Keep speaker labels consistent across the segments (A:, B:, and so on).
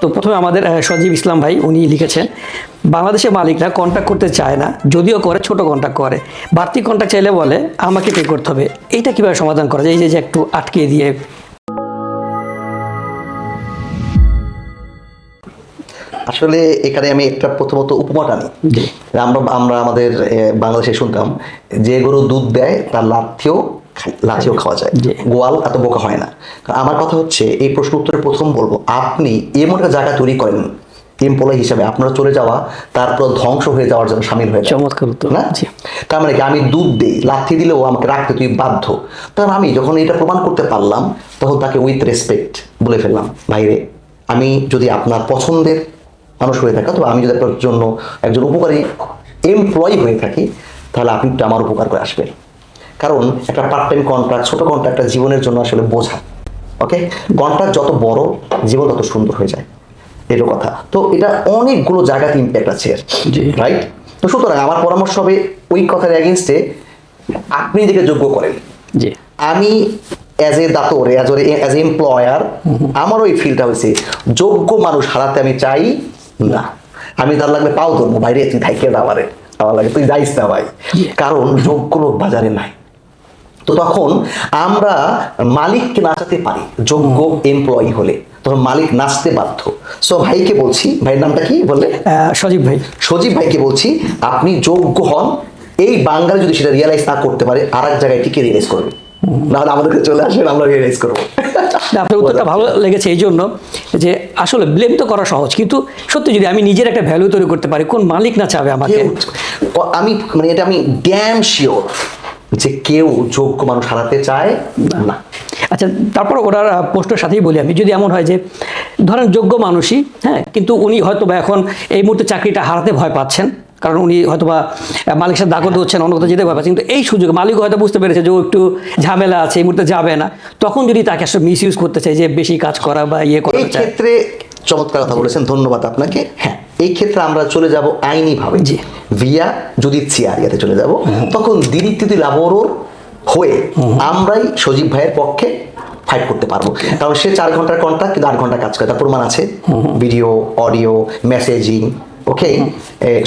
A: তো প্রথমে আমাদের সজীব ইসলাম ভাই উনি লিখেছেন, বাংলাদেশের মালিকরা কন্ট্রাক্ট করতে চায় না, যদিও করে ছোট কন্ট্রাক্ট করে, বাড়তি কন্ট্রাক্ট চাইলে বলে আমাকে পে করতে হবে। এইটা কিভাবে সমাধান করা যায়, এই যে একটু আটকে দিয়ে?
B: আসলে এখানে আমি একটা প্রথমত উপমাটা নিই। আমরা আমাদের বাংলাদেশে শুনতাম যে গরু দুধ দেয় তার লাঠিও খাওয়া যায়, গোয়াল এত বোকা হয় না। আমার কথা হচ্ছে, এই প্রশ্ন উত্তরে প্রথম বলবো, আপনি এমন একটা জায়গা তৈরি করেন এমপ্লয়ি হিসাবে, আপনারা চলে যাওয়া তারপর ধ্বংস হয়ে যাওয়ার জন্য সামিল হয়ে যায়।
A: চমৎকার উত্তর
B: না? তার মানে কি, আমি দুধ দিই, লাথি দিলেও আমাকে রাখতে তুই বাধ্য। তখন আমি যখন এটা প্রমাণ করতে পারলাম, তখন তাকে উইথ রেসপেক্ট বলে ফেললাম, ভাইরে আমি যদি আপনার পছন্দের মানুষ হয়ে থাকে, তবে আমি যদি আপনার জন্য একজন উপকারী এমপ্লয়ি হয়ে থাকি, তাহলে আপনি একটু আমার উপকার করে আসবেন। কারণ একটা পার্ট টাইম কন্ট্রাক্ট, ছোট কন্ট্রাক্ট জীবনের জন্য আসলে বোঝা। ওকে, কন্ট্রাক্ট যত বড়, জীবন তত সুন্দর হয়ে যায়, এটা কথা। তো এটা অনেকগুলো জায়গাতে ইম্প্যাক্ট আছে, রাইট? তো সুতরাং আমার পরামর্শ হবে, ওই কথার এগেনস্টে আপনি নিজেকে যোগ্য করেন। আমি as a doctor, as a employer, আমারও এই ফিলটা হয়েছে, যোগ্য মানুষ হারাতে আমি চাই না। আমি তার লাগলে পাও ধরবো, বাইরে তুই থাইকে দাবারে, আমার লাগে তুই যাইস না ভাই, কারণ যোগ্য লোক বাজারে নাই। তো তখন আমরা মালিককে নাচাতে পারি, যোগ্য এমপ্লয়ি হলে তখন মালিক নাচতে বাধ্য। সো ভাইকে বলছি, ভাইয়ের নামটা কি বললে?
A: সজীব ভাই।
B: সজীব ভাইকে বলছি, আপনি যোগ্য হন। এই বাঙালি যদি সেটা রিয়েলাইজ না করতে পারে, আর এক জায়গায় টিকে রিয়েলাইজ করবে, নাহলে আমাদেরকে চলে আসবেন, আমরা রিয়েলাইজ করবো।
A: আপনার উত্তরটা ভালো লেগেছে এই জন্য যে আসলে ব্লেম তো করা সহজ, কিন্তু সত্যি যদি আমি নিজের একটা ভ্যালু তৈরি করতে পারি, কোন মালিক না চাবে আমাকে?
B: আমি মানে এটা আমি ড্যাম শিওর যে কেউ যোগ্য মানুষ হারাতে চায় না।
A: আচ্ছা, তারপর ওনার পোস্টের সাথেই বলি আমি, যদি এমন হয় যে ধরেন যোগ্য মানুষই, হ্যাঁ, কিন্তু উনি হয়তো বা এখন এই মুহূর্তে চাকরিটা হারাতে ভয় পাচ্ছেন, কারণ উনি হয়তো বা মালিকের সাথে দাগদ হচ্ছেন, অন্য কোথাও যেতে ভয় পাচ্ছেন, কিন্তু এই সুযোগে মালিক হয়তো বুঝতে পেরেছে যে ও একটু ঝামেলা আছে, এই মুহূর্তে যাবে না, তখন যদি তাকে আসলে মিস ইউজ করতে চাই, যে বেশি কাজ করা বা ইয়ে করা,
B: এই ক্ষেত্রে চমৎকার কথা বলেছেন, ধন্যবাদ আপনাকে। হ্যাঁ, এই ক্ষেত্রে আমরা চলে যাব আইনি ভাবে, ভিয়া জুডিশিয়ারিতে চলে যাব। তখন দিরিত্তি লাবোরোর হয়ে আমরাই সজীব ভাইয়ের পক্ষে ফাইট করতে পারবো, কারণ সে 4 ঘন্টার কন্ট্রাক্ট, কিন্তু 8 ঘন্টা কাজ করে, তার প্রমাণ আছে, ভিডিও, অডিও, মেসেজিং, ওকে,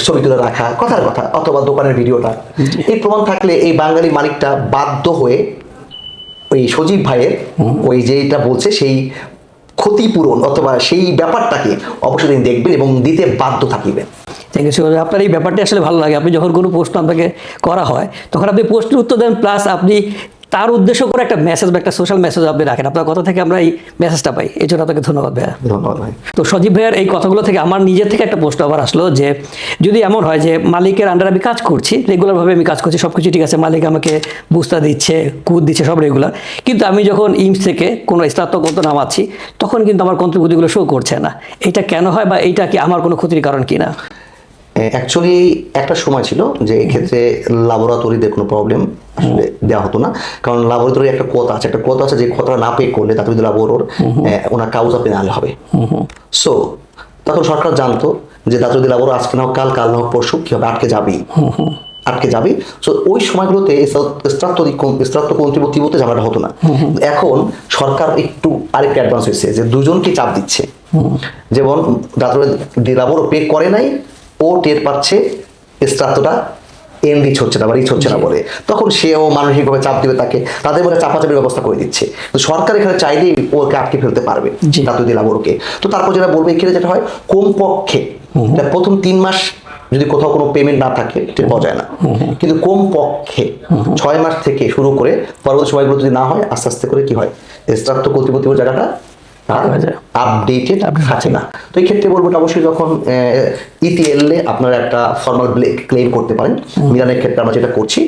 B: ছবি তুলে রাখা, কথার কথা, অথবা দোকানের ভিডিওটা, এই প্রমাণ থাকলে এই বাঙালি মালিকটা বাধ্য হয়ে ওই সজীব ভাইয়ের ওই যেটা বলছে সেই ক্ষতিপূরণ অথবা সেই ব্যাপারটাকে অবশ্যই তিনি দেখবেন এবং দিতে বাধ্য থাকিবেন।
A: Thank you. আপনার এই ব্যাপারটি আসলে ভালো লাগে, আপনি যখন কোনো প্রশ্ন আপনাকে করা হয় তখন আপনি প্রশ্নের উত্তর দেন, প্লাস আপনি তার উদ্দেশ্য করে একটা মেসেজ বা একটা সোশ্যাল মেসেজ আপনি রাখেন। আপনার কথা থেকে আমরা এই মেসেজটা পাই, এই জন্য আপনাকে ধন্যবাদ ভাইয়া।
B: ধন্যবাদ ভাই।
A: তো সজীব ভাইয়ের এই কথাগুলো থেকে আমার নিজের থেকে একটা প্রশ্ন আবার আসলো, যে যদি এমন হয় যে মালিকের আন্ডারে আমি কাজ করছি, রেগুলারভাবে আমি কাজ করছি, সব কিছু ঠিক আছে, মালিক আমাকে বুস্তা দিচ্ছে, কুদ দিচ্ছে, সব রেগুলার, কিন্তু আমি যখন ইমস থেকে কোনো স্নাতকোত্তর নামাচ্ছি, তখন কিন্তু আমার কন্ট্রিবিউটিগুলো শো করছে না। এটা কেন হয়, বা এইটা কি আমার কোনো ক্ষতির কারণ কিনা?
B: অ্যাকচুয়ালি একটা সময় ছিল যে এক্ষেত্রে ল্যাবরেটরিদের কোনো প্রবলেম আসলে দেওয়া হতো না, কারণ ল্যাবরেটরি একটা কোথা আছে, যে কোথাটা না পে করলে তাতে যদি ল্যাবরেটর ওনার কাউজা পেনাল হবে। সো তখন সরকার জানতো যে দাতুদি ল্যাবরেটর আজকে না হোক কাল, কাল না হোক পরশু কি হবে, আটকে যাবে। সো ওই সময়গুলোতে কন্ট্রিবিউটিভ হতে ঝামেলাটা হতো না। এখন সরকার একটু আরেকটু অ্যাডভান্স হয়েছে, যে দুজনকে চাপ দিচ্ছে, যেমন দাতুদি ল্যাবরেটর পে করে নাই, ও টের পাচ্ছে স্ট্রাতটা এনরিচ হচ্ছে না বা রিচ হচ্ছে না বলে, তখন সেও মানসিকভাবে চাপ দিবে তাকে, তাদের মধ্যে চাপাচাপির ব্যবস্থা করে দিচ্ছে। তো সরকার এখানে চাইলেই ওকে আটকে ফেলতে পারবে দাতুদি ল্যাবরেটরকে। তো তারপর যেটা বলবে, এখানে যেটা হয়, কমপক্ষে প্রথম 3 মাস যদি কোথাও কোনো পেমেন্ট না থাকে পাওয়া যায় না, কিন্তু কমপক্ষে 6 মাস থেকে শুরু করে পরবর্তী সময়গুলো যদি না হয়, আস্তে আস্তে করে কি হয়, স্ট্রাত কর্তৃপক্ষ জায়গাটা আপডেটেড থাকে না। তো এই ক্ষেত্রে বলবো, অবশ্যই যখন ইটিএল এ আপনারা একটা ফর্মাল ক্লেম করতে পারেন। মিলানের ক্ষেত্রে আমরা যেটা করছি,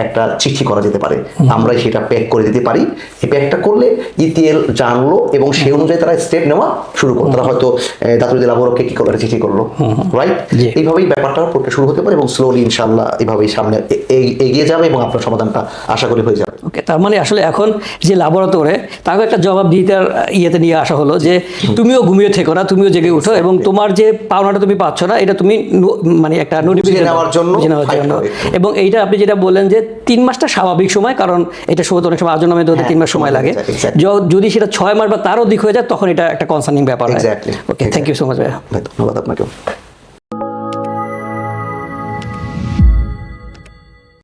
B: একটা চিঠি করা যেতে পারে, আমরা সেটা প্যাক করে দিতে পারি। এই প্যাকটা করলে ইটিএল জানলো এবং সেই অনুযায়ী তারা স্টেপ নেওয়া শুরু করলো। তারা হয়তো দাতুদি ল্যাবরেটরকে কি করলো, চিঠি করলো, রাইট? এইভাবেই ব্যাপারটা প্রক্রিয়া শুরু হতে পারে এবং স্লোলি ইনশাআল্লাহ এইভাবেই সামনে এগিয়ে যাবে এবং আপনার সমাধানটা আশা করি হয়ে যাবে।
A: ওকে, তার মানে আসলে এখন যে ল্যাবরেটরে তাকে একটা জবাব দিতে ইয়েতে নিয়ে আসা হলো, যে তুমিও ঘুমিয়ে থেকো না, তুমিও জেগে উঠো এবং তোমার যে পাওনাটা তুমি পাচ্ছ পাচ্ছ না, এটা তুমি মানে একটা নোটিফিকেশন
B: নেওয়ার জন্য fight করো।
A: এবং এইটা আপনি যেটা বললেন যে 3 মাসটা স্বাভাবিক সময়, কারণ এটা শুরুতে অনেক সময় আজন্ম মেয়াদে 3 মাস সময় লাগে।
B: exactly.
A: যদি সেটা 6 মাস বা তারও অধিক হয়ে যায় তখন এটা একটা কনসার্নিং ব্যাপার হয়।
B: Exactly.
A: Okay, thank you so much ভাইয়া।
B: ভাই ধন্যবাদ আপনাকে।